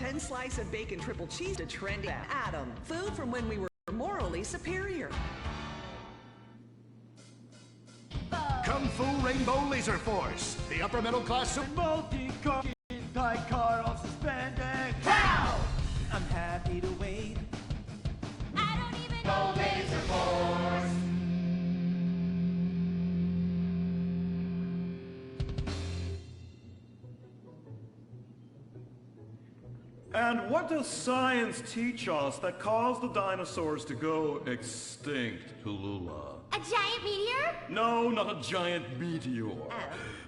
10-slice of bacon triple cheese to trendy Adam. Food from when we were morally superior. Kung Fu Rainbow Laser Force. The upper middle class multi-car off suspended. Pow! I'm happy to wait. I don't even know Laser Force. And what does science teach us that caused the dinosaurs to go extinct, Tallulah? A giant meteor? No, not a giant meteor. Oh.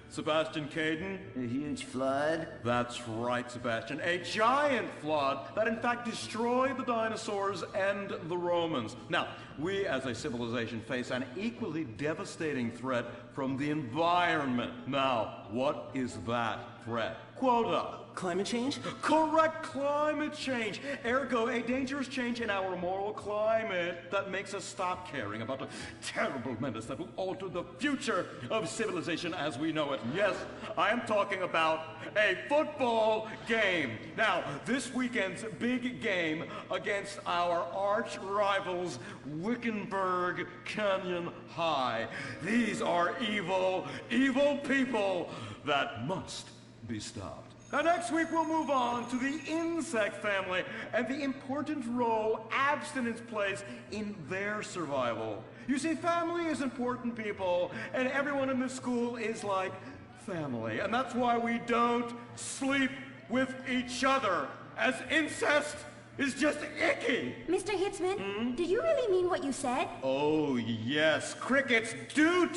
Sebastian Caden? A huge flood? That's right, Sebastian. A giant flood that in fact destroyed the dinosaurs and the Romans. Now, we as a civilization face an equally devastating threat from the environment. Now, what is that threat? Quota. Climate change? Correct, climate change. Ergo, a dangerous change in our moral climate that makes us stop caring about the terrible menace that will alter the future of civilization as we know it. Yes, I am talking about a football game. Now, this weekend's big game against our arch rivals, Wickenburg Canyon High. These are evil, evil people that must be stopped. Now, next week we'll move on to the insect family and the important role abstinence plays in their survival. You see, family is important, people, and everyone in this school is like family. And that's why we don't sleep with each other, as incest is just icky. Mr. Hitzman, did you really mean what you said? Oh, yes. Crickets do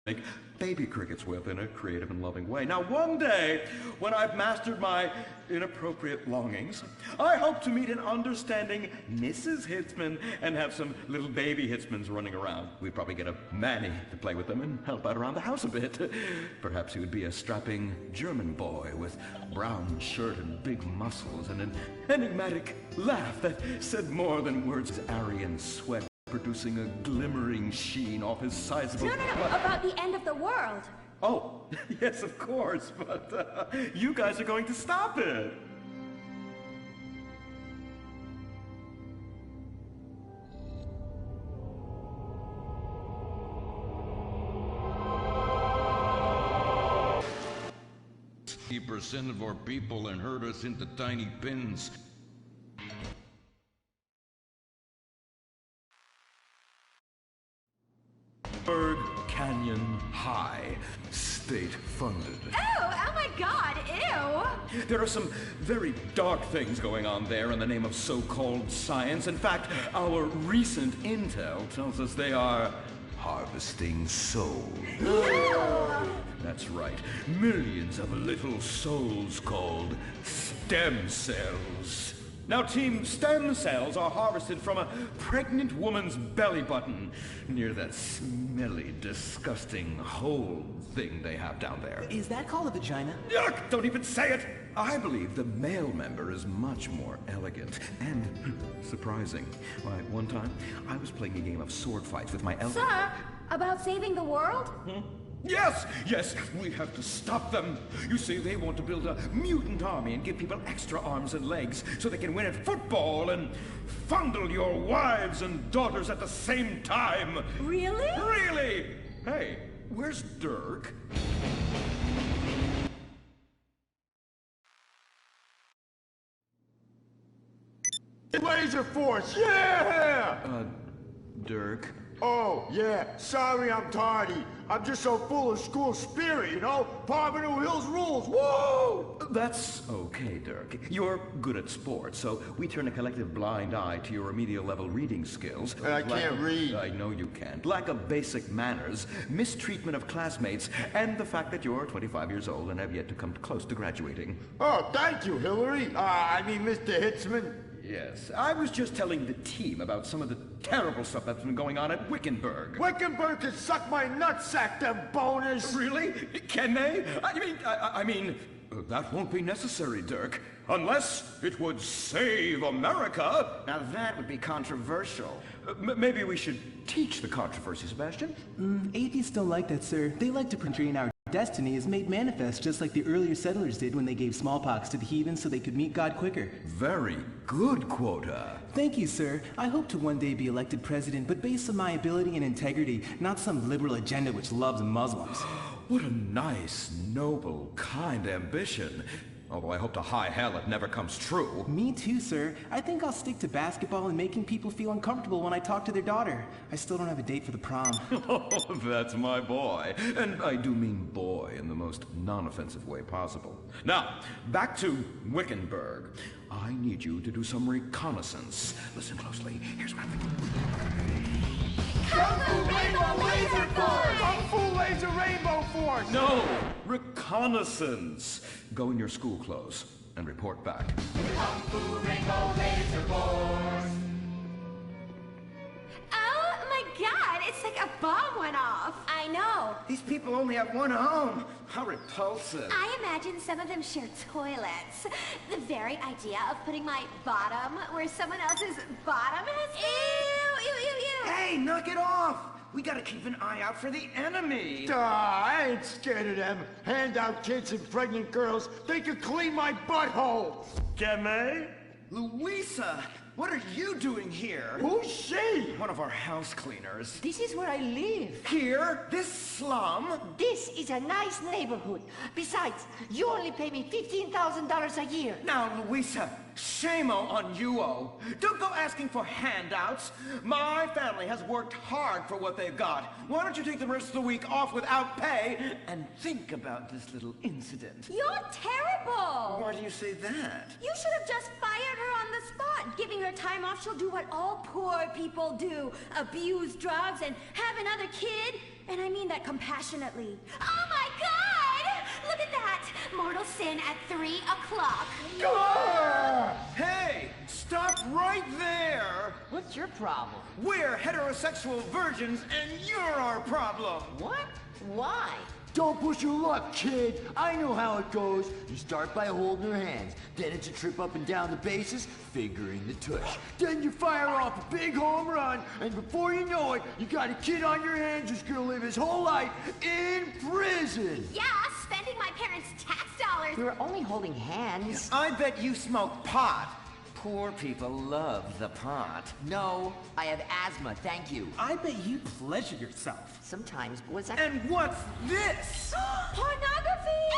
make baby crickets whip in a creative and loving way. Now, one day, when I've mastered my inappropriate longings, I hope to meet an understanding Mrs. Hitzman and have some little baby Hitzmans running around. We'd probably get a Manny to play with them and help out around the house a bit. Perhaps he would be a strapping German boy with brown shirt and big muscles and an enigmatic laugh that said more than words. Aryan sweat producing a glimmering sheen off his sizable... No, about the end of the world. Oh, yes, of course, but you guys are going to stop it. % of our people and herd us into tiny pins. Berg Canyon High, state-funded. Oh my God, ew! There are some very dark things going on there in the name of so-called science. In fact, our recent intel tells us they are harvesting souls. That's right. Millions of little souls called stem cells. Now, Team Stem Cells are harvested from a pregnant woman's belly button near that smelly, disgusting hole thing they have down there. Is that called a vagina? Yuck! Don't even say it! I believe the male member is much more elegant and surprising. Why, one time, I was playing a game of sword fights with my Sir, about saving the world? Yes, we have to stop them. You see, they want to build a mutant army and give people extra arms and legs so they can win at football and fondle your wives and daughters at the same time. Really? Really? Hey, where's Dirk? Laser Force, yeah! Dirk? Oh, yeah, sorry I'm tardy. I'm just so full of school spirit, you know? Parvenu Hills rules, whoa! That's okay, Dirk. You're good at sports, so we turn a collective blind eye to your remedial level reading skills. I can't read. I know you can't. Lack of basic manners, mistreatment of classmates, and the fact that you're 25 years old and have yet to come close to graduating. Oh, thank you, Hillary. Mr. Hitzman. Yes, I was just telling the team about some of the terrible stuff that's been going on at Wickenburg. Wickenburg can suck my nutsack, them boners! Really? Can they? I mean, that won't be necessary, Dirk. Unless it would save America. Now that would be controversial. Maybe we should teach the controversy, Sebastian? Atheists don't like that, sir. They like to portray our destiny is made manifest just like the earlier settlers did when they gave smallpox to the heathens so they could meet God quicker. Very good, Quota. Thank you, sir. I hope to one day be elected president, but based on my ability and integrity, not some liberal agenda which loves Muslims. What a nice, noble, kind ambition. Although I hope to high hell it never comes true. Me too, sir. I think I'll stick to basketball and making people feel uncomfortable when I talk to their daughter. I still don't have a date for the prom. Oh, that's my boy. And I do mean boy in the most non-offensive way possible. Now, back to Wickenburg. I need you to do some reconnaissance. Listen closely. Here's what I'm thinking. Kung Fu Rainbow Laser Force! Kung Fu Laser Rainbow Force! No! Reconnaissance. Go in your school clothes and report back. Kung Fu Rainbow Laser Force. Oh my god, it's like a bomb went off. I know. These people only have one home. How repulsive. I imagine some of them share toilets. The very idea of putting my bottom where someone else's bottom has been. Ew, ew, ew, ew. Hey, knock it off! We gotta keep an eye out for the enemy. I ain't scared of them. Handout kids and pregnant girls. They could clean my butthole. Can they? Louisa, what are you doing here? Who's she? One of our house cleaners. This is where I live. Here? This slum? This is a nice neighborhood. Besides, you only pay me $15,000 a year. Now, Louisa, shame-o on you-o. Don't go asking for handouts. My family has worked hard for what they've got. Why don't you take the rest of the week off without pay and think about this little incident? You're terrible. Why do you say that? You should have just fired her on the spot. Giving her time off, she'll do what all poor people do. Abuse drugs and have another kid. And I mean that compassionately. Oh my god! Look at that! Mortal sin at 3 o'clock. Hey, stop right there! What's your problem? We're heterosexual virgins and you're our problem! What? Why? Don't push your luck, kid. I know how it goes. You start by holding her hands. Then it's a trip up and down the bases, fingering the tush. Then you fire off a big home run, and before you know it, you got a kid on your hands who's gonna live his whole life in prison. Yeah, spending my parents' tax dollars. We were only holding hands. I bet you smoke pot. Poor people love the pot. No, I have asthma, thank you. I bet you pleasure yourself. Sometimes, what's that? And what's this? Pornography!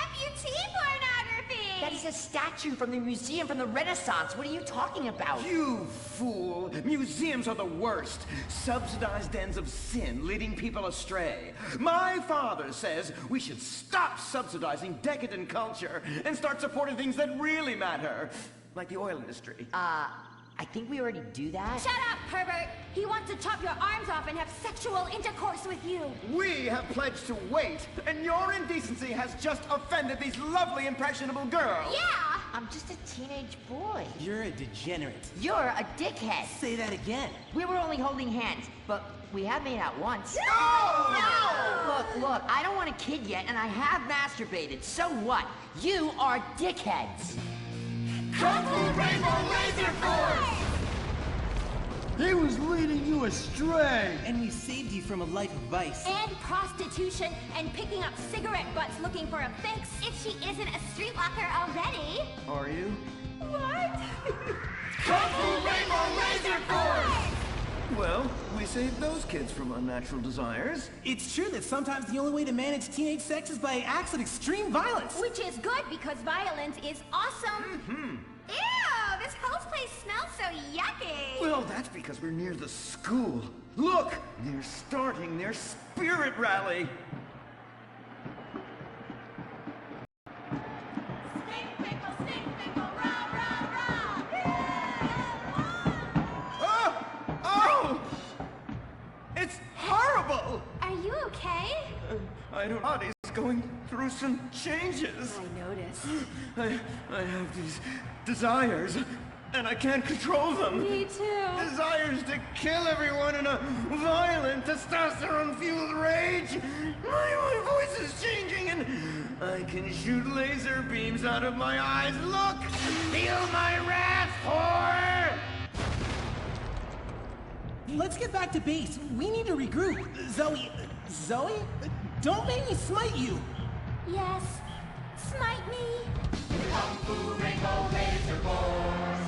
Amputee pornography! That is a statue from the museum from the Renaissance. What are you talking about? You fool! Museums are the worst. Subsidized dens of sin, leading people astray. My father says we should stop subsidizing decadent culture and start supporting things that really matter. Like the oil industry. I think we already do that. Shut up, pervert! He wants to chop your arms off and have sexual intercourse with you. We have pledged to wait, and your indecency has just offended these lovely, impressionable girls. Yeah! I'm just a teenage boy. You're a degenerate. You're a dickhead. Say that again. We were only holding hands, but we have made out once. No! Look, I don't want a kid yet, and I have masturbated. So what? You are dickheads. Kung Fu Rainbow Laser Force! He was leading you astray. And we saved you from a life of vice. And prostitution and picking up cigarette butts looking for a fix if she isn't a streetwalker already. Are you? What? Kung Fu Rainbow Laser Force! Well, we saved those kids from unnatural desires. It's true that sometimes the only way to manage teenage sex is by acts of extreme violence. Which is good because violence is awesome. Ew, this whole place smells so yucky. Well, that's because we're near the school. Look, they're starting their spirit rally. Stink pickle, rah, rah, rah. Oh! It's horrible! Are you okay? I don't know. Body's going through some changes. I noticed. I have these desires, and I can't control them. Me too. Desires to kill everyone in a violent, testosterone-fueled rage. My voice is changing, and I can shoot laser beams out of my eyes. Look! Feel my wrath, whore! Let's get back to base. We need to regroup. Zoe? Don't make me smite you! Yes, smite me. Kung Fu Rainbow Laser Force.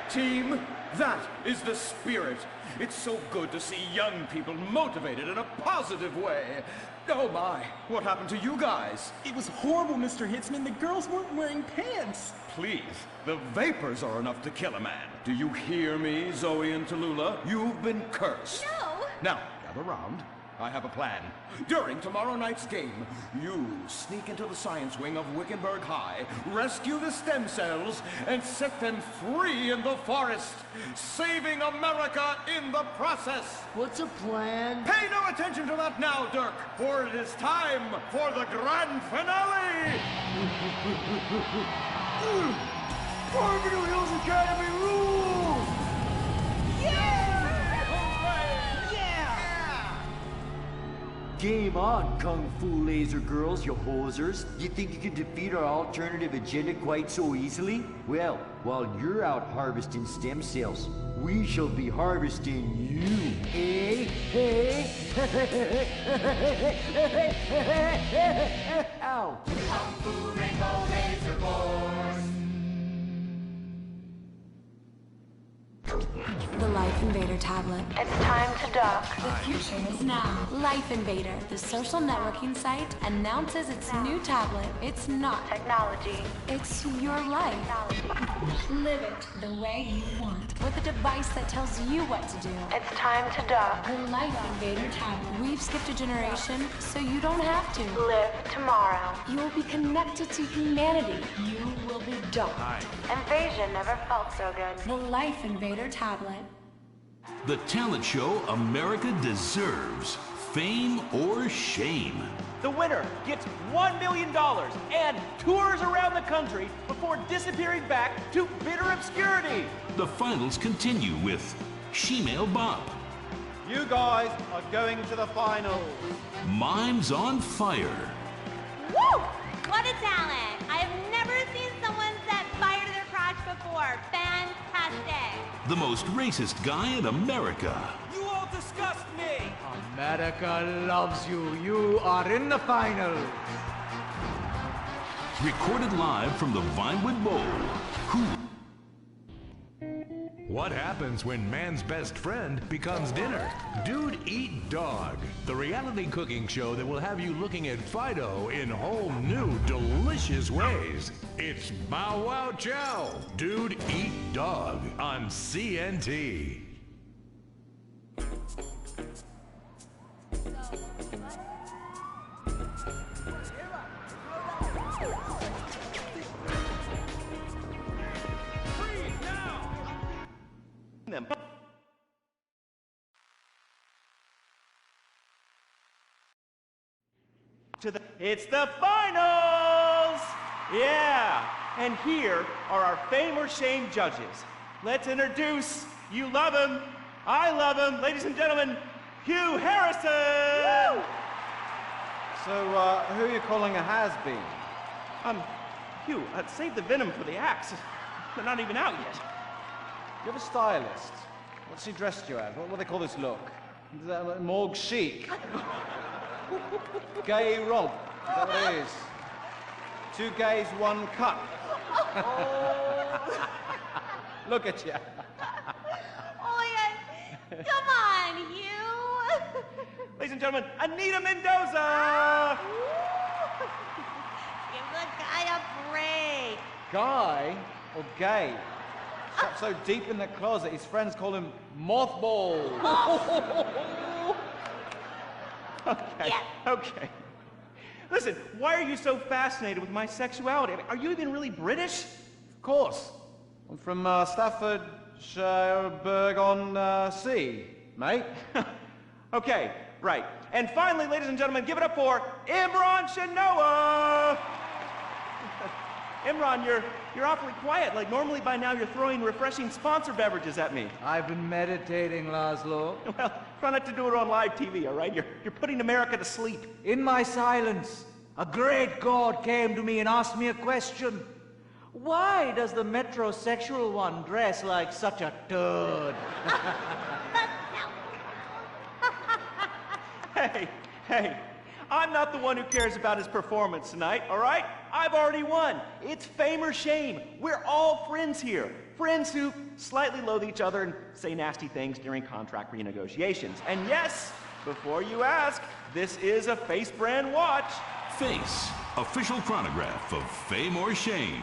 Team, that is the spirit. It's so good to see young people motivated in a positive way. Oh my, what happened to you guys? It was horrible, Mr. Hitzman. The girls weren't wearing pants. Please, the vapors are enough to kill a man. Do you hear me, Zoe and Tallulah? You've been cursed. No. Now, gather round. I have a plan. During tomorrow night's game, you sneak into the science wing of Wickenburg High, rescue the stem cells, and set them free in the forest, saving America in the process. What's a plan? Pay no attention to that now, Dirk, for it is time for the grand finale! Barbara Hills Academy rules! Game on, Kung Fu Laser Girls, you hosers. You think you can defeat our alternative agenda quite so easily? Well, while you're out harvesting stem cells, we shall be harvesting you. Eh? Hey? Ow. Kung Fu Rainbow Laser Force. The Life Invader tablet. It's time to dock. The future is now. Life Invader, the social networking site, announces its new tablet. It's not technology. It's your life. Live it the way you want. With a device that tells you what to do. It's time to dock. The Life Invader tablet. We've skipped a generation, so you don't have to. Live tomorrow. You will be connected to humanity. You will be docked. Invasion never felt so good. The Life Invader tablet. The talent show America deserves. Fame or shame. The winner gets $1 million and tours around the country before disappearing back to bitter obscurity. The finals continue with Shemale Bop. You guys are going to the finals. Mimes on Fire. Woo! What a talent! I have never seen someone set fire to their crotch before. Fantastic! The most racist guy in America. You all disgust me! America loves you. You are in the final. Recorded live from the Vinewood Bowl. What happens when man's best friend becomes dinner? Dude Eat Dog, the reality cooking show that will have you looking at Fido in whole new, delicious ways. It's Bow Wow Chow, Dude Eat Dog on CNT. It's the finals! Yeah, and here are our fame or shame judges. Let's introduce, you love him, I love him, ladies and gentlemen, Hugh Harrison! Woo! So, who are you calling a has-been? Hugh, save the venom for the acts. They're not even out yet. You have a stylist. What's he dressed you as? What do they call this look? Is that like morgue chic? Gay romp. Is that what it is? 2 gays, 1 cut. Look at you. Oh, yeah. Come on, you. Ladies and gentlemen, Anita Mendoza! Give the guy a break. Guy or gay? Trapped so deep in the closet, his friends call him Mothball. Okay, Yeah. okay. Listen, why are you so fascinated with my sexuality? I mean, are you even really British? Of course. I'm from Staffordshire-on-Sea, mate. Okay, right. And finally, ladies and gentlemen, give it up for Imran Shanoa! Imran, you're awfully quiet. Like, normally by now you're throwing refreshing sponsor beverages at me. I've been meditating, Laszlo. Well, try not to do it on live TV, all right? You're putting America to sleep. In my silence, a great god came to me and asked me a question. Why does the metrosexual one dress like such a turd? Hey, I'm not the one who cares about his performance tonight, all right? I've already won. It's fame or shame. We're all friends here. Friends who slightly loathe each other and say nasty things during contract renegotiations. And yes, before you ask, this is a Face brand watch. Face, official chronograph of fame or shame.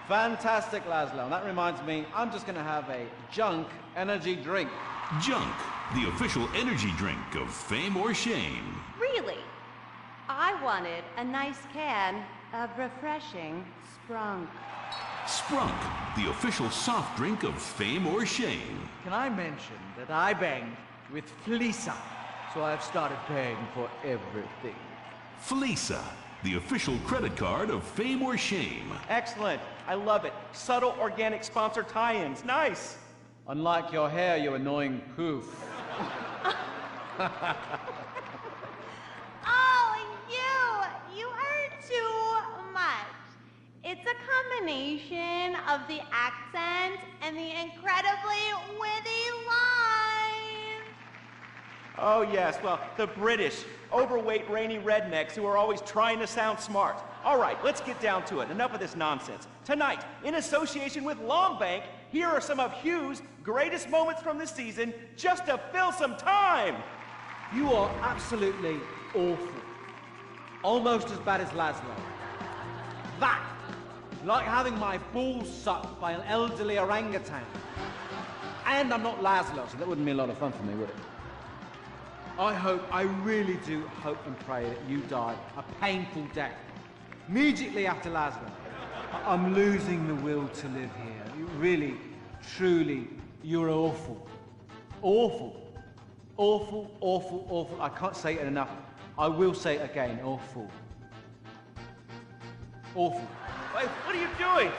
Fantastic, Laszlo. And that reminds me, I'm just going to have a junk energy drink. Junk, the official energy drink of fame or shame. Really? I wanted a nice can of refreshing Sprunk. Sprunk, the official soft drink of fame or shame. Can I mention that I banged with Felisa, so I've started paying for everything. Felisa, the official credit card of fame or shame. Excellent. I love it. Subtle organic sponsor tie-ins. Nice. Unlike your hair, you annoying poof. Oh, you heard too much. It's a combination of the accent and the incredibly witty lines. Oh, yes. Well, the British, overweight, rainy rednecks who are always trying to sound smart. All right, let's get down to it. Enough of this nonsense. Tonight, in association with Longbank, here are some of Hugh's greatest moments from the season, just to fill some time. You are absolutely awful. Almost as bad as Laszlo. That, like having my balls sucked by an elderly orangutan. And I'm not Laszlo, so that wouldn't be a lot of fun for me, would it? I really do hope and pray that you die a painful death. Immediately after Laszlo. I'm losing the will to live here. You really, truly, you're awful. Awful. Awful, awful, awful. I can't say it enough. I will say it again. Awful. Awful. Wait, what are you doing?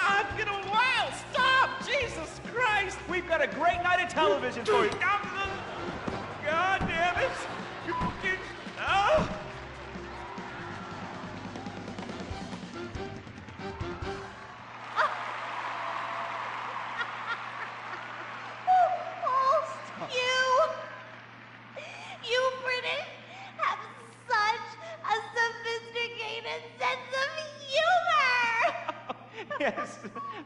I'm gonna wow! Stop! Jesus Christ! We've got a great night of television for you. God damn it! Oh! You British have such a sophisticated sense of humor! Yes,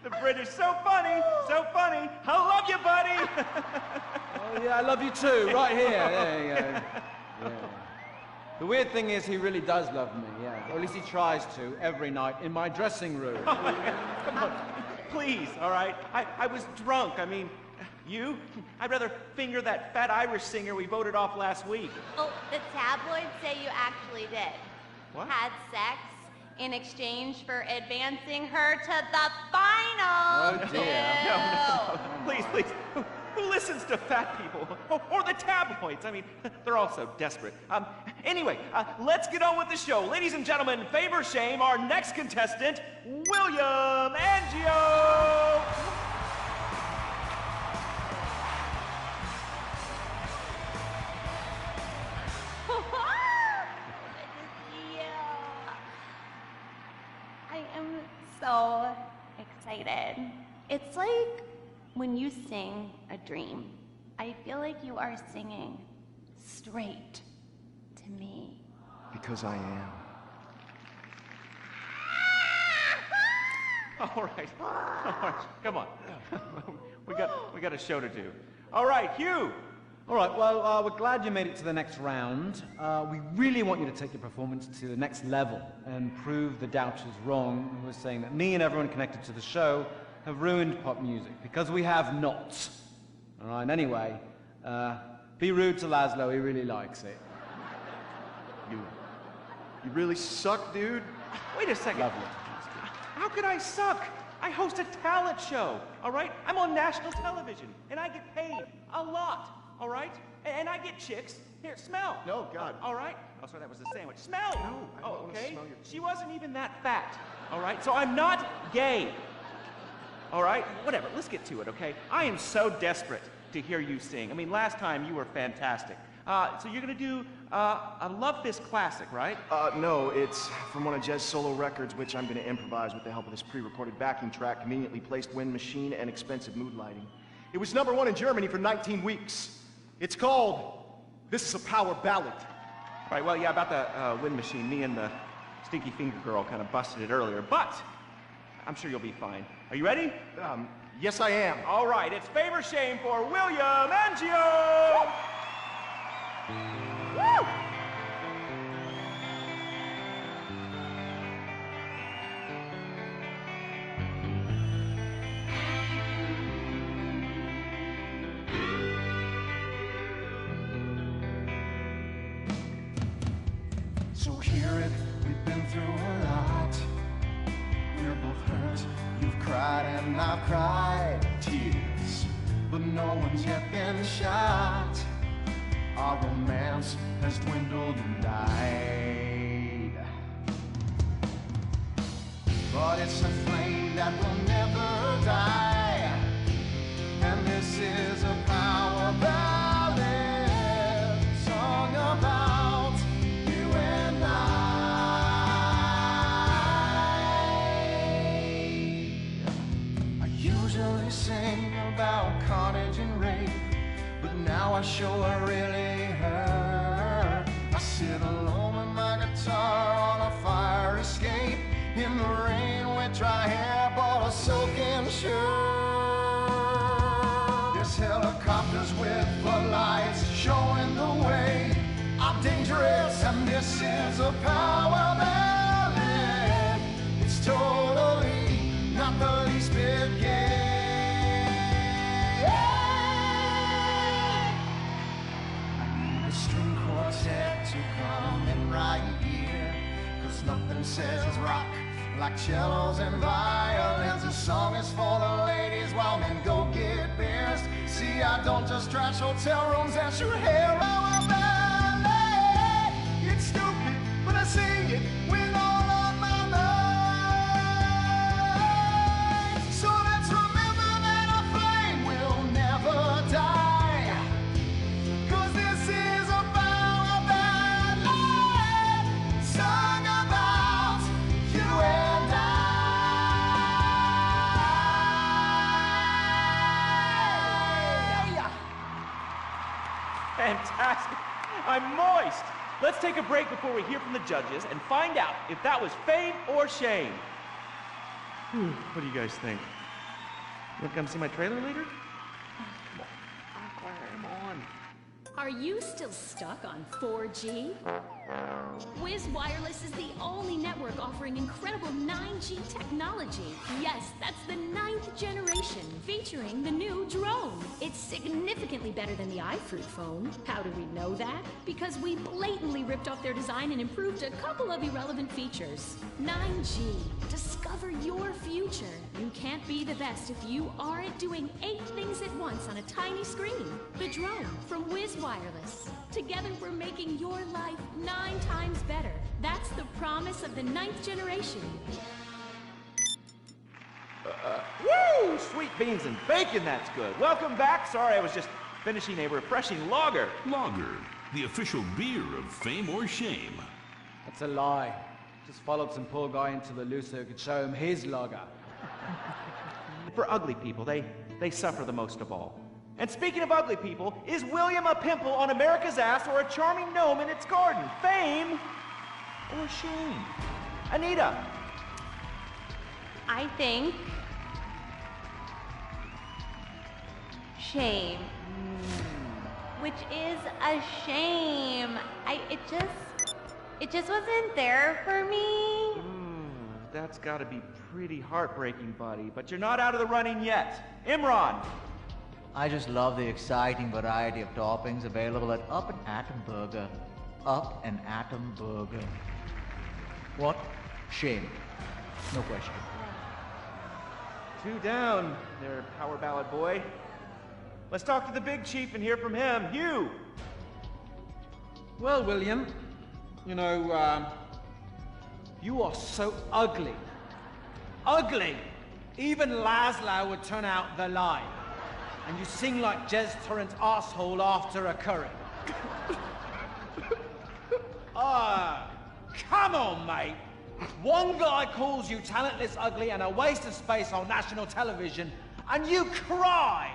the British, so funny, so funny. I love you, buddy! Oh yeah, I love you too, right here. There you go. Yeah. The weird thing is he really does love me, yeah. Or at least he tries to, every night, in my dressing room. Come on, please, all right? I was drunk, I mean, you? I'd rather finger that fat Irish singer we voted off last week. Oh, the tabloids say you actually did. What? Had sex in exchange for advancing her to the finals. Oh, dear. No. Please. Who listens to fat people? Or the tabloids? I mean, they're all so desperate. Anyway, let's get on with the show. Ladies and gentlemen, favor shame, our next contestant, William Angio. I am so excited. It's like when you sing a dream. I feel like you are singing straight to me. Because I am. All right, come on. we got a show to do. All right, Hugh. All right, well, we're glad you made it to the next round. We really want you to take your performance to the next level and prove the doubters wrong who were saying that me and everyone connected to the show have ruined pop music, because we have not. All right, anyway, be rude to Laszlo, he really likes it. You really suck, dude. Wait a second. Lovely. How could I suck? I host a talent show, all right? I'm on national television, and I get paid a lot, all right? And I get chicks. Here, smell. No, God. All right? Oh, sorry, that was the sandwich. Smell. No, I don't want to okay. smell your... She wasn't even that fat, all right? So I'm not gay, all right? Whatever, let's get to it, okay? I am so desperate to hear you sing. I mean, last time you were fantastic. So you're gonna do a Love Fist classic, right? No, it's from one of Jez's solo records, which I'm gonna improvise with the help of this pre-recorded backing track, conveniently placed wind machine, and expensive mood lighting. It was #1 in Germany for 19 weeks. It's called This Is a Power Ballad. Right, well, yeah, about the wind machine, me and the Stinky Finger Girl kind of busted it earlier, but I'm sure you'll be fine. Are you ready? Yes, I am. All right, it's Fame or Shame for William Angio! Woo! So hear it, we've been through a lot. We're both hurt, you've cried and I've cried tears, but no one's yet been shot. Our romance has dwindled and died, but it's a flame that will never die, and this is a power ballad song about you and I usually sing about carnage and rape, but now I sure really hurt. I sit alone with my guitar on a fire escape, in the rain with dry hair, but a soaking shirt. There's helicopters with floodlights showing the way. I'm dangerous and this is a power ballad. It's totally not the least bit gay. A string quartet to come in right here, 'cause nothing says rock like cellos and violins. This song is for the ladies while men go get beers. See, I don't just trash hotel rooms and shoot hair. Our ballet, it's stupid, but I sing it with all of my might. So let's remember that a flame will never die, 'cause this is a power ballad song about you and I. Fantastic. I'm moist. Let's take a break before we hear from the judges and find out if that was fame or shame. What do you guys think? You want to come see my trailer later? Come on. Are you still stuck on 4G? Wiz Wireless is the only network offering incredible 9G technology. Yes, that's the 9th generation, featuring the new drone. It's significantly better than the iFruit phone. How do we know that? Because we blatantly ripped off their design and improved a couple of irrelevant features. 9G. Discover your future. You can't be the best if you aren't doing 8 things at once on a tiny screen. The drone from Wiz Wireless. Together we're making your life 9 times better. That's the promise of the 9th generation. Woo! Sweet beans and bacon, that's good. Welcome back. Sorry, I was just finishing a refreshing lager. Lager, the official beer of Fame or Shame. That's a lie. Just followed some poor guy into the loo so he could show him his lager. For ugly people, they suffer the most of all. And speaking of ugly people, is William a pimple on America's ass or a charming gnome in its garden? Fame or shame? Anita. I think shame. Which is a shame. It just wasn't there for me. That's gotta be pretty heartbreaking, buddy. But you're not out of the running yet. Imran. I just love the exciting variety of toppings available at Up and Atom Burger. Up and Atom Burger. What? Shame. No question. 2 down there, power ballad boy. Let's talk to the big chief and hear from him. Hugh. Well, William, you know, you are so ugly. Ugly! Even Laszlo would turn out the line. And you sing like Jez Torrant's asshole after a curry. Come on, mate. One guy calls you talentless, ugly, and a waste of space on national television, and you cry!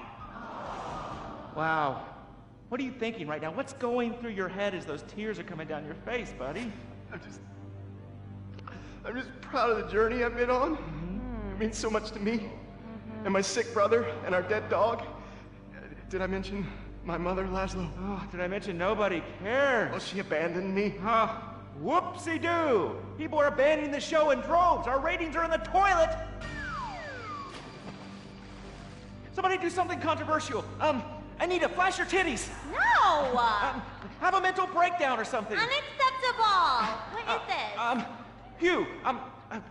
Wow. What are you thinking right now? What's going through your head as those tears are coming down your face, buddy? I'm just proud of the journey I've been on. It means so much to me. And my sick brother and our dead dog. Did I mention my mother, Laszlo? Oh, did I mention nobody cares? Oh, she abandoned me. Whoopsie-doo! People are abandoning the show in droves. Our ratings are in the toilet. Somebody do something controversial. I need to flash your titties. No! Have a mental breakdown or something. Unacceptable! What is this? Hugh,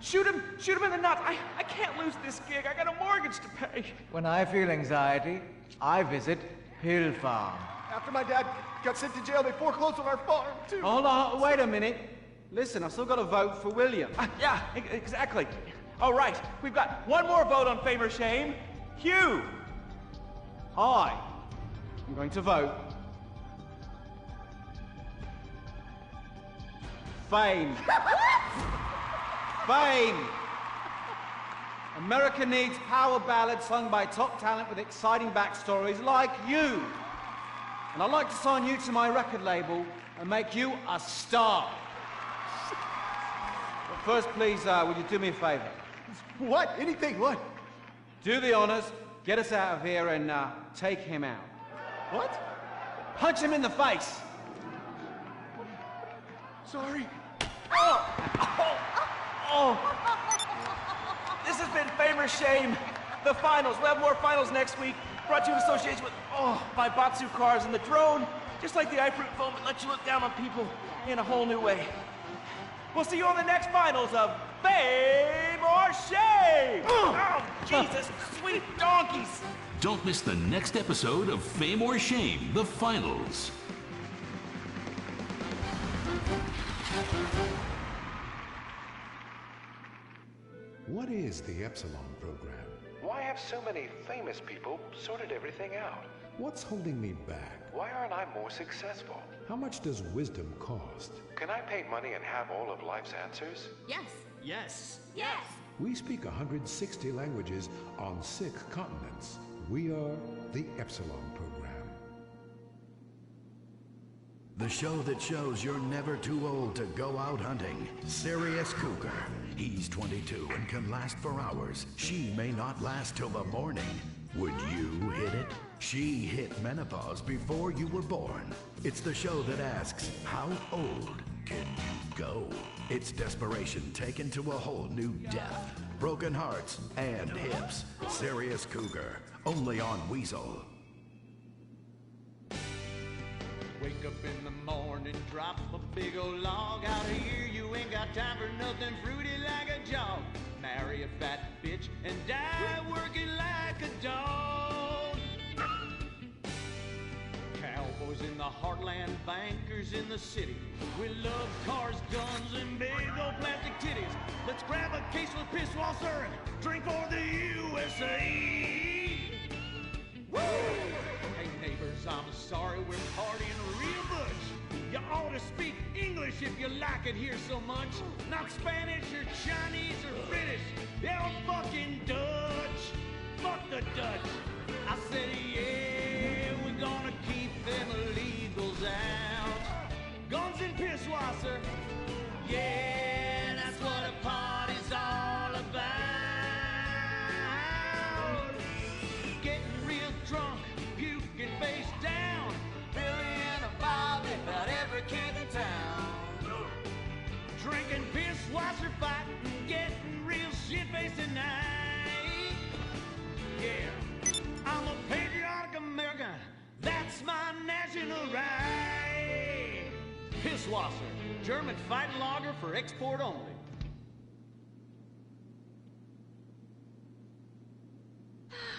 shoot him in the nuts. I can't lose this gig. I got a mortgage to pay. When I feel anxiety, I visit Hill Farm. After my dad got sent to jail, they foreclosed on our farm, too. Hold on, wait a minute. Listen, I've still got to vote for William. Yeah, exactly. All right, we've got one more vote on Fame or Shame. Hugh! I'm going to vote Fame. Fame. America needs power ballads sung by top talent with exciting backstories like you. And I'd like to sign you to my record label and make you a star. But first, please, will you do me a favor? What? Anything? What? Do the honors, get us out of here, and take him out. What? Punch him in the face. Sorry. This has been Fame or Shame, the finals. We'll have more finals next week. Brought to you in association with, my Batsu cars and the drone. Just like the iFruit phone, but lets you look down on people in a whole new way. We'll see you on the next finals of Fame or Shame! Oh, Jesus, sweet donkeys! Don't miss the next episode of Fame or Shame, the finals. What is the Epsilon program? Why have so many famous people sorted everything out? What's holding me back? Why aren't I more successful? How much does wisdom cost? Can I pay money and have all of life's answers? Yes. Yes. Yes. We speak 160 languages on 6 continents. We are the Epsilon program. The show that shows you're never too old to go out hunting. Sirius Cougar. He's 22 and can last for hours. She may not last till the morning. Would you hit it? She hit menopause before you were born. It's the show that asks, how old can you go? It's desperation taken to a whole new depth. Broken hearts and hips. Sirius Cougar. Only on Weasel. Wake up in the morning, drop a big old log out of here. You ain't got time for nothing fruity like a jog. Marry a fat bitch and die working like a dog. Cowboys in the heartland, bankers in the city. We love cars, guns, and big old plastic titties. Let's grab a case of Pisswasser and drink for the USA. Woo! Hey neighbors, I'm sorry, we're partying real much. You ought to speak English if you like it here so much. Not Spanish or Chinese or British. Yeah, fucking Dutch. Fuck the Dutch. I said, yeah, we're gonna keep them illegals out. Guns and Pisswasser. Yeah, that's what a party's all about. Getting real drunk, puking face down. Billy and a Bobby, about every kid in town. Drinking Pisswasser, fighting, getting real shit-faced tonight. Yeah, I'm a patriotic American. That's my national right. Pisswasser, German fighting lager for export only.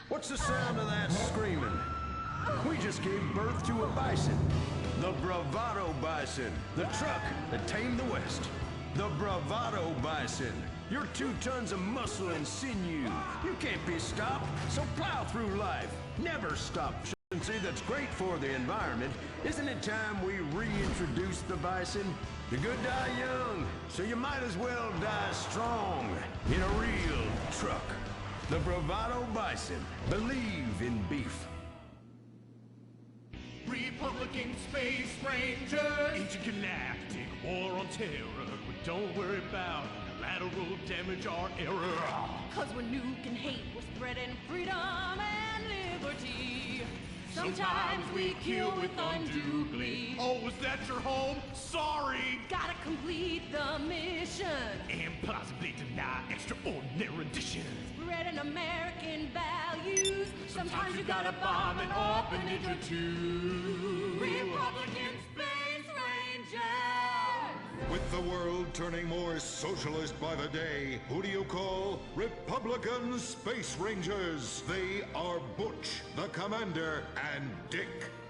What's the sound of that screaming? We just gave birth to a bison. The Bravado Bison. The truck that tamed the West. The Bravado Bison. You're 2 tons of muscle and sinew. You can't be stopped, so plow through life. Never stop efficiency that's great for the environment, isn't it time we reintroduce the bison? The good die young, so you might as well die strong in a real truck. The Bravado Bison. Believe in beef. Republican Space Ranger, intergalactic war on terror. But don't worry about lateral damage or error. Cause we're nuking hate, we're spreading freedom and liberty. Sometimes we kill with undue glee. Oh, was that your home? Sorry! Gotta complete the mission. And possibly deny extraordinary additions. Spreading American values. Sometimes you gotta bomb an orphanage or two. Republican Space Rangers! With the world turning more socialist by the day, who do you call Republican Space Rangers? They are Butch, the Commander, and Dick.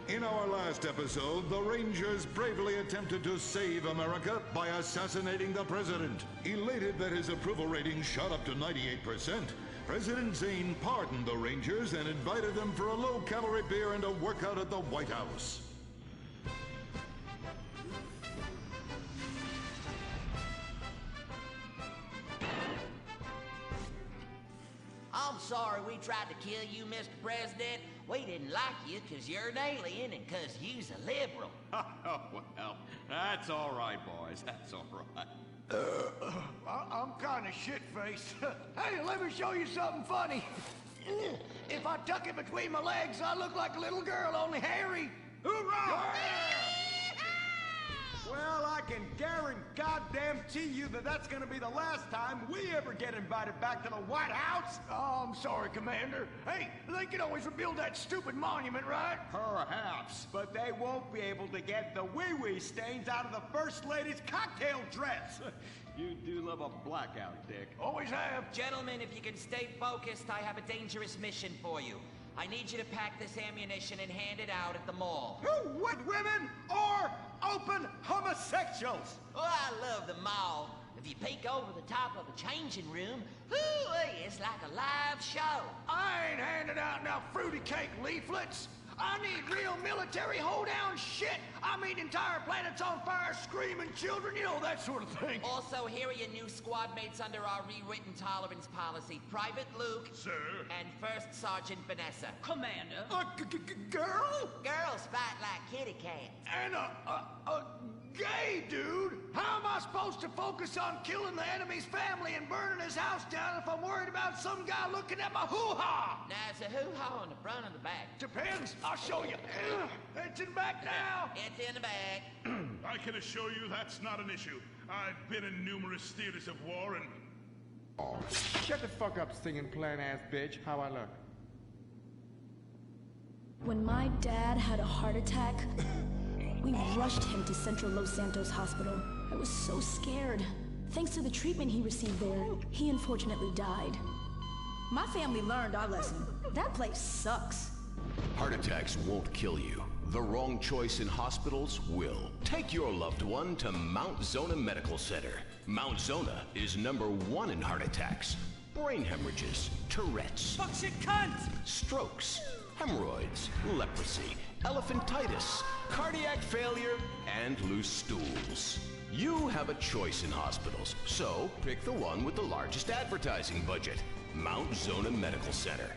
In our last episode, the Rangers bravely attempted to save America by assassinating the president. Elated that his approval rating shot up to 98%, President Zane pardoned the Rangers and invited them for a low-calorie beer and a workout at the White House. I'm sorry we tried to kill you, Mr. President. We didn't like you because you're an alien and because you's a liberal. Oh, well, that's all right, boys. That's all right. I'm kind of shit-faced. Hey, let me show you something funny. If I tuck it between my legs, I look like a little girl, only hairy. Hoorah! Well, I can guarantee you that that's gonna be the last time we ever get invited back to the White House. Oh, I'm sorry, Commander. Hey, they can always rebuild that stupid monument, right? Perhaps, but they won't be able to get the wee-wee stains out of the First Lady's cocktail dress. You do love a blackout, Dick. Always have. Gentlemen, if you can stay focused, I have a dangerous mission for you. I need you to pack this ammunition and hand it out at the mall. With women or open homosexuals? Oh, I love the mall. If you peek over the top of the changing room, it's like a live show. I ain't handing out no fruity cake leaflets. I need real military hoedown shit. I mean entire planets on fire, screaming children, you know, that sort of thing. Also, here are your new squad mates under our rewritten tolerance policy. Private Luke. Sir. And First Sergeant Vanessa. Commander. Girl? Girls fight like kitty cats. And a gay dude? How am I supposed to focus on killing the enemy's family and burning his house down if I'm worried about some guy looking at my hoo-ha? Now, it's a hoo-ha on the front or the back? Depends. I'll show you. It's in the back now. It's in the back. I can assure you that's not an issue. I've been in numerous theaters of war and... Oh, shut the fuck up, singing plant-ass bitch. How I look? When my dad had a heart attack, we rushed him to Central Los Santos Hospital. I was so scared. Thanks to the treatment he received there, he unfortunately died. My family learned our lesson. That place sucks. Heart attacks won't kill you. The wrong choice in hospitals will. Take your loved one to Mount Zona Medical Center. Mount Zona is #1 in heart attacks, brain hemorrhages, Tourette's, Fuck shit cunt! strokes, hemorrhoids, leprosy, elephantitis, cardiac failure, and loose stools. You have a choice in hospitals, so pick the one with the largest advertising budget. Mount Zona Medical Center.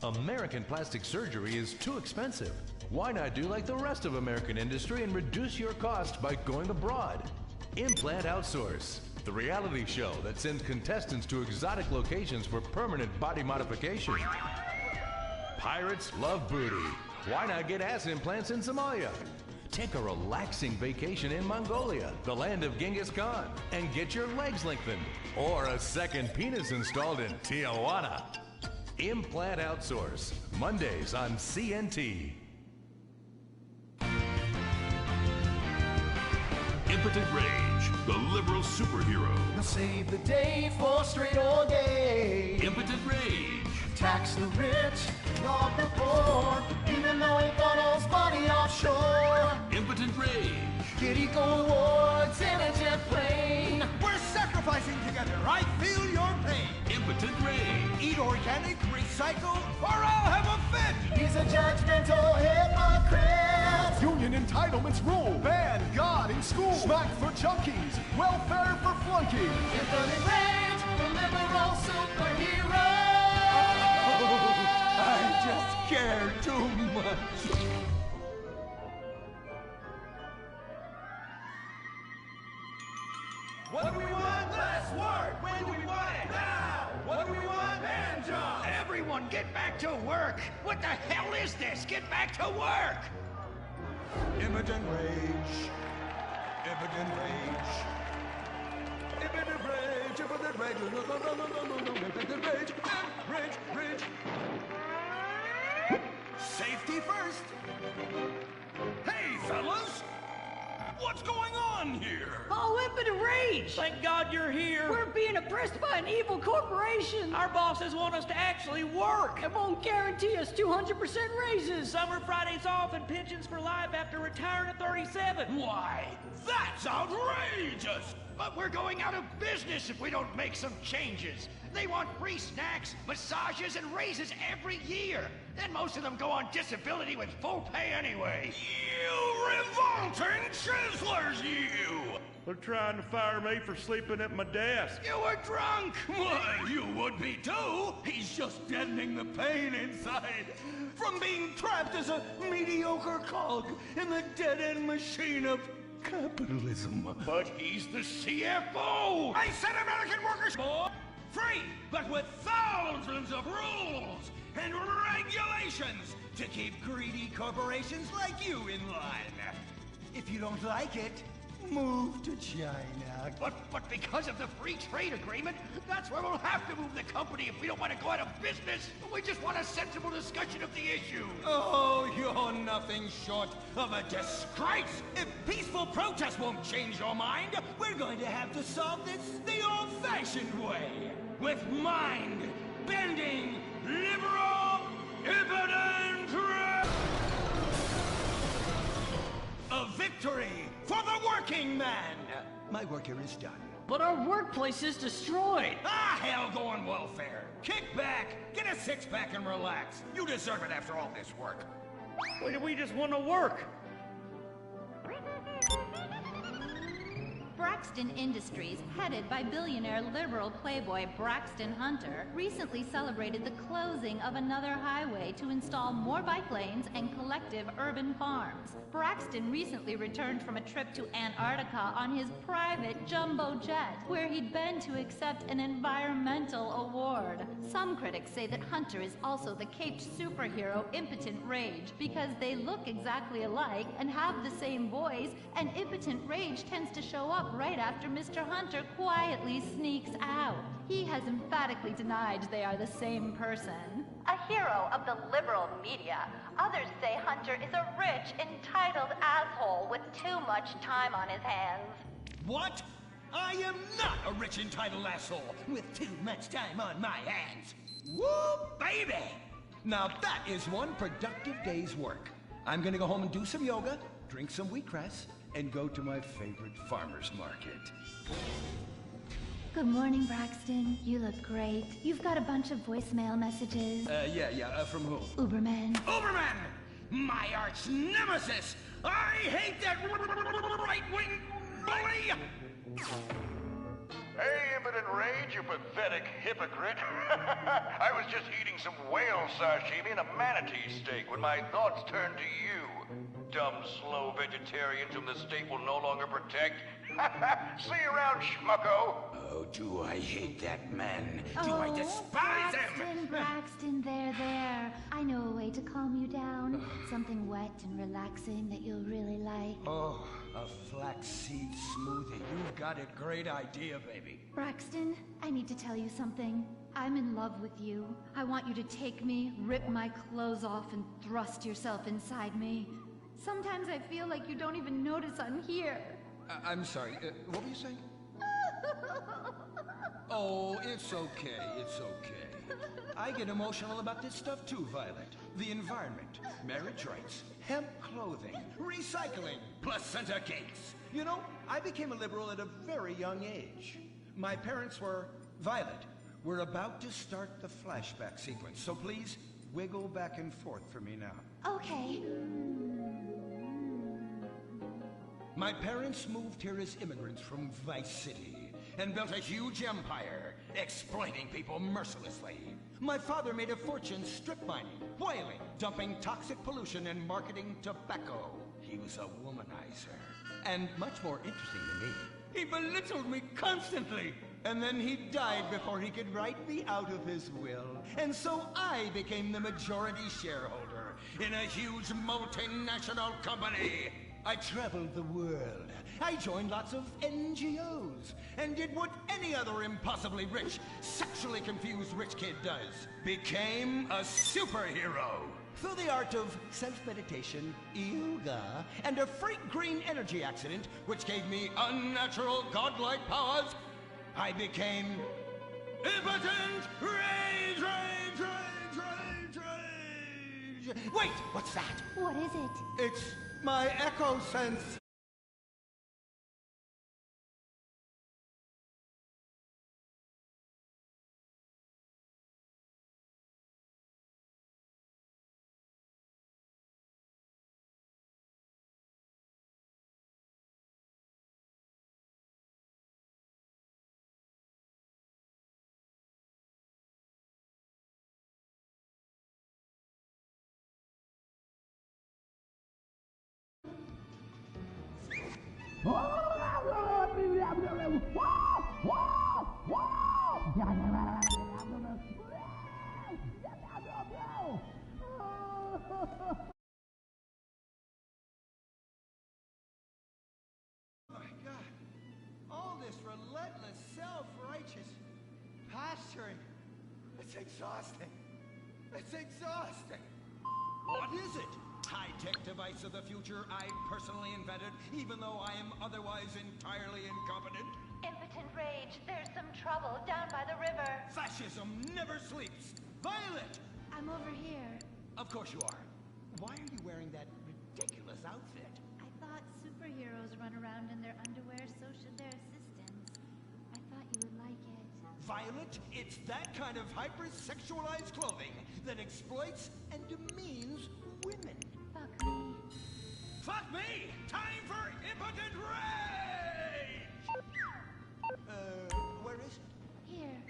American plastic surgery is too expensive. Why not do like the rest of American industry and reduce your cost by going abroad? Implant Outsource, the reality show that sends contestants to exotic locations for permanent body modification. Pirates love booty. Why not get ass implants in Somalia? Take a relaxing vacation in Mongolia, the land of Genghis Khan, and get your legs lengthened. Or a second penis installed in Tijuana. Implant Outsource, Mondays on CNT. Impotent Rage, the liberal superhero. Now save the day for straight or gay. Impotent Rage. Tax the rich, rob the poor, even though he funnels money offshore. Impotent Rage. Get eco awards in a jet plane. We're sacrificing together. I feel your pain. Impotent Rage. Eat organic, recycle, or I'll have a fit. He's a judgmental hypocrite. Union entitlements rule. Ban God in school. Smack for junkies. Welfare for flunkies. Infinite rage, the liberal superhero. I just care too much. What do we want? Less work. When do we want it? Now. What do we want? Man jobs. Everyone, get back to work. What the hell is this? Get back to work. Impotent rage. Impotent rage. Impotent rage. Impotent rage. No. Impotent rage. Rage. Rage. Safety first. Hey, fellas. What's going on here? Oh, impotent rage! Thank God you're here. We're being oppressed by an evil corporation. Our bosses want us to actually work. It won't guarantee us 200% raises. Summer Fridays off and pensions for life after retiring at 37. Why, that's outrageous! But we're going out of business if we don't make some changes. They want free snacks, massages, and raises every year. And most of them go on disability with full pay anyway. You revolting chiselers, you! They're trying to fire me for sleeping at my desk. You were drunk! Why, you would be too! He's just deadening the pain inside from being trapped as a mediocre cog in the dead-end machine of capitalism. But he's the CFO! I said American workers more free, but with thousands of rules and regulations to keep greedy corporations like you in line. If you don't like it, move to China. But because of the free trade agreement, that's where we'll have to move the company if we don't want to go out of business. We just want a sensible discussion of the issue. Oh, you're nothing short of a disgrace. If peaceful protest won't change your mind, we're going to have to solve this the old-fashioned way. With mind-bending, liberal, impotent a victory for the working man. My work here is done. But our workplace is destroyed. Ah, hell, go on welfare. Kick back, get a six-pack and relax. You deserve it after all this work. Why do we just want to work? Braxton Industries, headed by billionaire liberal playboy Braxton Hunter, recently celebrated the closing of another highway to install more bike lanes and collective urban farms. Braxton recently returned from a trip to Antarctica on his private jumbo jet, where he'd been to accept an environmental award. Some critics say that Hunter is also the caped superhero Impotent Rage because they look exactly alike and have the same voice, and Impotent Rage tends to show up right after Mr. Hunter quietly sneaks out. He has emphatically denied they are the same person. A hero of the liberal media, others say Hunter is a rich, entitled asshole with too much time on his hands. What? I am not a rich, entitled asshole with too much time on my hands. Woo, baby! Now that is one productive day's work. I'm gonna go home and do some yoga, drink some wheatgrass, and go to my favorite farmer's market. Good morning, Braxton. You look great. You've got a bunch of voicemail messages. Yeah, from who? Uberman. Uberman! My arch nemesis! I hate that right-wing bully! Hey, Impotent Rage, you pathetic hypocrite. I was just eating some whale sashimi and a manatee steak when my thoughts turned to you. Dumb, slow vegetarians whom the state will no longer protect. See you around, schmucko. Oh, do I hate that man. Do I despise him? Braxton, there. I know a way to calm you down. Something wet and relaxing that you'll really like. Oh, a flaxseed smoothie. You've got a great idea, baby. Braxton, I need to tell you something. I'm in love with you. I want you to take me, rip my clothes off, and thrust yourself inside me. Sometimes I feel like you don't even notice I'm here. I'm sorry, what were you saying? Oh, it's okay, it's okay. I get emotional about this stuff too, Violet. The environment, marriage rights, hemp clothing, recycling, placenta cakes. You know, I became a liberal at a very young age. My parents were, Violet, we're about to start the flashback sequence, so please, wiggle back and forth for me now. Okay. My parents moved here as immigrants from Vice City and built a huge empire, exploiting people mercilessly. My father made a fortune strip mining, whaling, dumping toxic pollution, and marketing tobacco. He was a womanizer. And much more interesting than me, he belittled me constantly. And then he died before he could write me out of his will. And so I became the majority shareholder in a huge multinational company. I traveled the world. I joined lots of NGOs and did what any other impossibly rich, sexually confused rich kid does. Became a superhero. Through the art of self-meditation, yoga, and a freak green energy accident, which gave me unnatural godlike powers, I became impotent rage. Wait, what's that? What is it? It's my echo sense. Relentless, self-righteous pasturing. It's exhausting. It's exhausting. What is it? High-tech device of the future I personally invented, even though I am otherwise entirely incompetent? Impotent rage. There's some trouble down by the river. Fascism never sleeps. Violet! I'm over here. Of course you are. Why are you wearing that ridiculous outfit? I thought superheroes run around in their underwear, so should their assistants. I thought you would like it. Violet, it's that kind of hyper-sexualized clothing that exploits and demeans women. Fuck me. Fuck me! Time for impotent rage! Where is it? Here.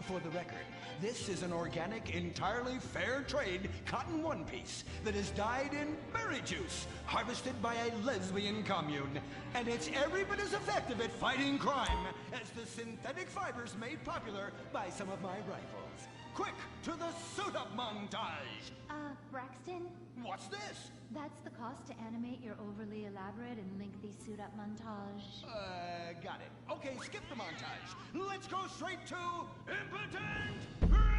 For the record, this is an organic, entirely fair trade cotton one piece that is dyed in berry juice, harvested by a lesbian commune. And it's every bit as effective at fighting crime as the synthetic fibers made popular by some of my rivals. Quick, to the suit-up montage! Braxton? What's this? That's the cost to animate your overly elaborate and lengthy suit-up montage. Got it. Okay, skip the montage. Let's go straight to impotent rage!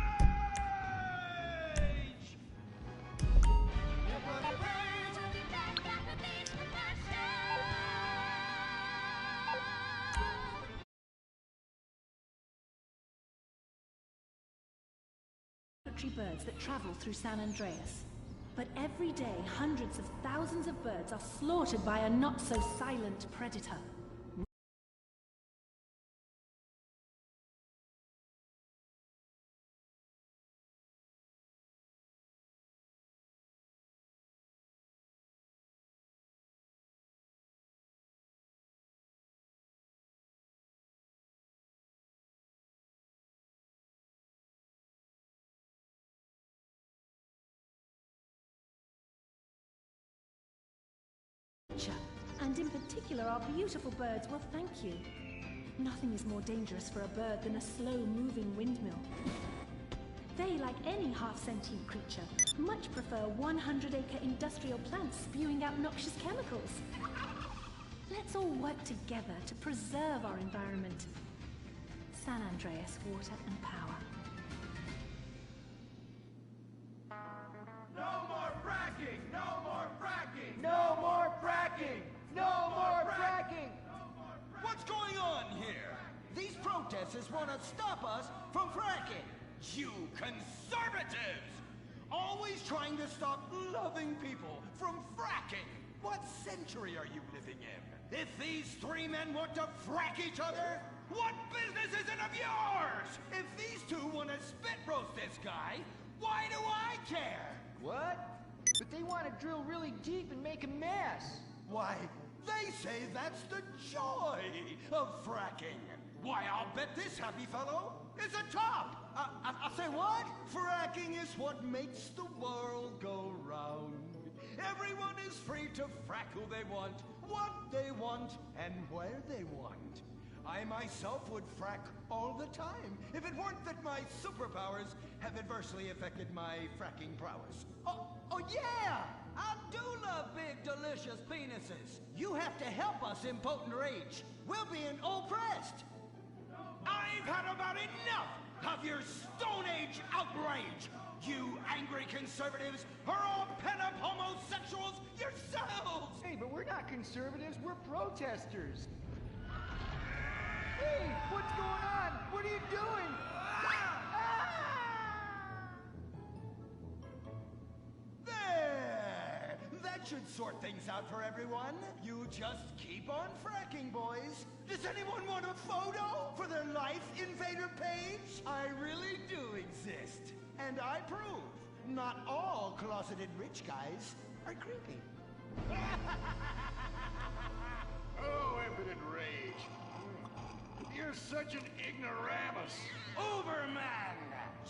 Impotent rage! Birds that travel through San Andreas. But every day, hundreds of thousands of birds are slaughtered by a not-so-silent predator. And in particular, our beautiful birds will thank you. Nothing is more dangerous for a bird than a slow-moving windmill. They, like any half-sentient creature, much prefer 100-acre industrial plants spewing out noxious chemicals. Let's all work together to preserve our environment. San Andreas, water and power. No more fracking! No more fracking! No more fracking! No more fracking! What's going on here? These protesters want to stop us from fracking. You conservatives! Always trying to stop loving people from fracking. What century are you living in? If these three men want to frack each other, what business is it of yours? If these two want to spit roast this guy, Why do I care? What? But they want to drill really deep and make a mess. Why, they say that's the joy of fracking. Why, I'll bet this happy fellow is a top. I say what? Fracking is what makes the world go round. Everyone is free to frack who they want, what they want, and where they want. I myself would frack all the time if it weren't that my superpowers have adversely affected my fracking prowess. Oh yeah! I do love big, delicious penises. You have to help us, impotent rage. We're being oppressed. I've had about enough of your Stone Age outrage. You angry conservatives are all pent-up homosexuals yourselves! Hey, but we're not conservatives, we're protesters. Hey, what's going on? What are you doing? There! That should sort things out for everyone. You just keep on fracking, boys. Does anyone want a photo for their Life Invader page? I really do exist. And I prove not all closeted rich guys are creepy. Oh, impotent rage. You're such an ignoramus. Uberman!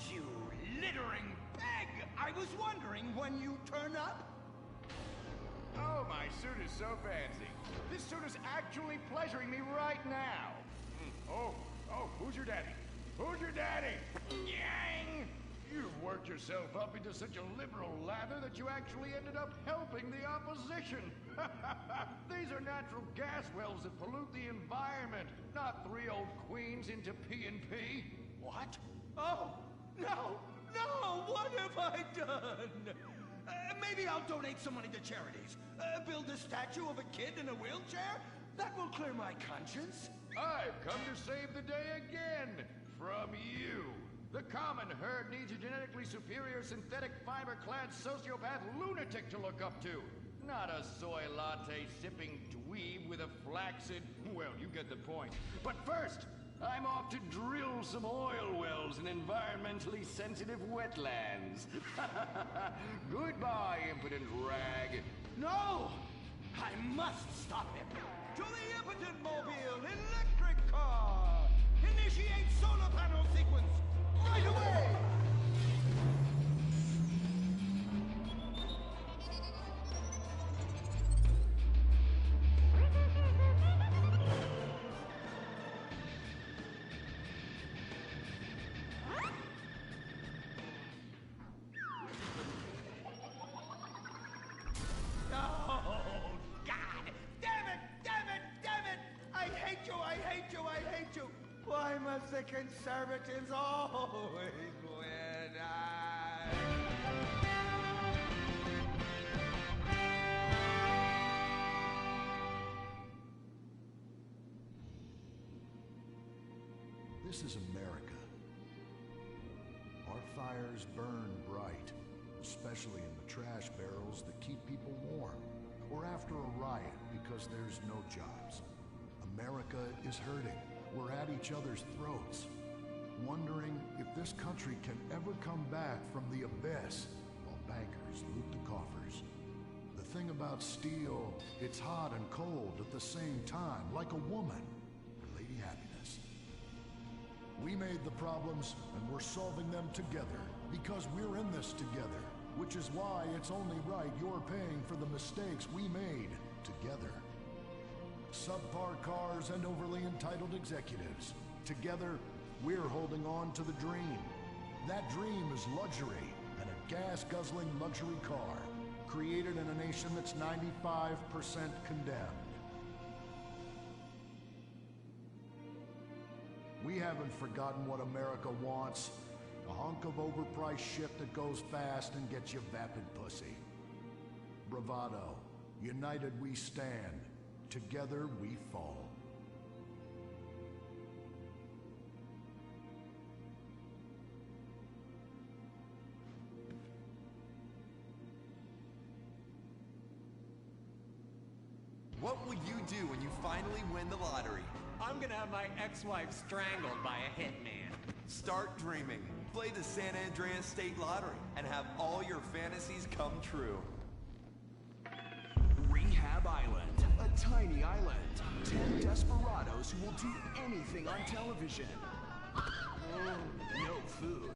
You littering peg! I was wondering when you turn up. Oh, my suit is so fancy. This suit is actually pleasuring me right now. Oh, who's your daddy? Who's your daddy? Yang! You've worked yourself up into such a liberal lather that you actually ended up helping the opposition. These are natural gas wells that pollute the environment, not 3 old queens into P&P. What? Oh, no, what have I done? Maybe I'll donate some money to charities. Build a statue of a kid in a wheelchair? That will clear my conscience. I've come to save the day again. From you. The common herd needs a genetically superior synthetic fiber-clad sociopath lunatic to look up to. Not a soy latte sipping dweeb with a flaccid... Well, you get the point. But first, I'm off to drill some oil wells in environmentally sensitive wetlands. Goodbye, impotent rag. No! I must stop him. To the impotent mobile electric car! Initiate solar panel sequence! Right away! Why must the conservatives always win? This is America. Our fires burn bright, especially in the trash barrels that keep people warm, or after a riot because there's no jobs. America is hurting. We're at each other's throats, wondering if this country can ever come back from the abyss while bankers loot the coffers. The thing about steel, it's hot and cold at the same time, like a woman. Lady Happiness. We made the problems, and we're solving them together, because we're in this together, which is why it's only right you're paying for the mistakes we made together. Subpar cars and overly entitled executives. Together, we're holding on to the dream. That dream is luxury, and a gas-guzzling luxury car, created in a nation that's 95% condemned. We haven't forgotten what America wants. A hunk of overpriced shit that goes fast and gets you vapid pussy. Bravado. United we stand. Together we fall. What will you do when you finally win the lottery? I'm gonna have my ex-wife strangled by a hitman. Start dreaming. Play the San Andreas State Lottery and have all your fantasies come true. Rehab Island, a tiny island. 10 desperados who will do anything on television. No food.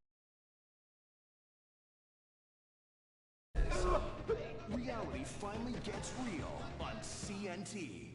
Reality finally gets real on CNT.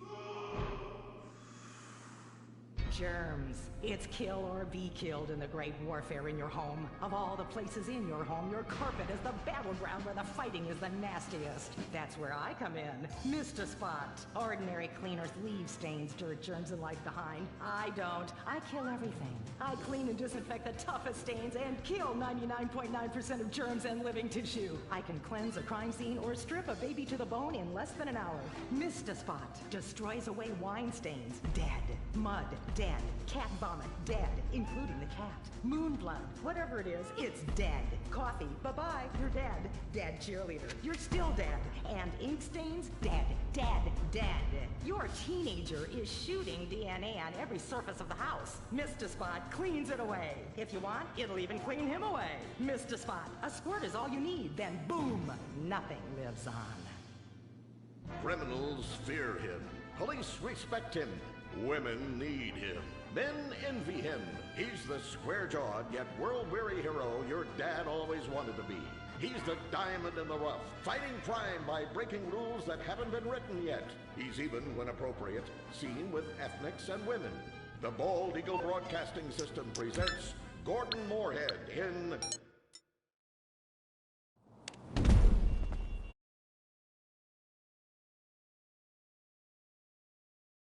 Germs. It's kill or be killed in the great warfare in your home. Of all the places in your home, your carpet is the battleground where the fighting is the nastiest. That's where I come in. Mr. Spot. Ordinary cleaners leave stains, dirt, germs, and life behind. I don't. I kill everything. I clean and disinfect the toughest stains and kill 99.9% of germs and living tissue. I can cleanse a crime scene or strip a baby to the bone in less than an hour. Mr. Spot destroys away wine stains. Dead. Mud. Dead. Cat vomit, dead, including the cat. Moon blood, whatever it is, it's dead. Coffee, bye-bye, you're dead. Dead cheerleader, you're still dead. And ink stains, dead, dead, dead. Your teenager is shooting DNA on every surface of the house. Mr. Spot cleans it away. If you want, it'll even clean him away. Mr. Spot, a squirt is all you need, then boom, nothing lives on. Criminals fear him. Police respect him. Women need him. Men envy him. He's the square-jawed yet world-weary hero your dad always wanted to be. He's the diamond in the rough, fighting crime by breaking rules that haven't been written yet. He's even, when appropriate, seen with ethnics and women. The Bald Eagle Broadcasting System presents Gordon Moorhead in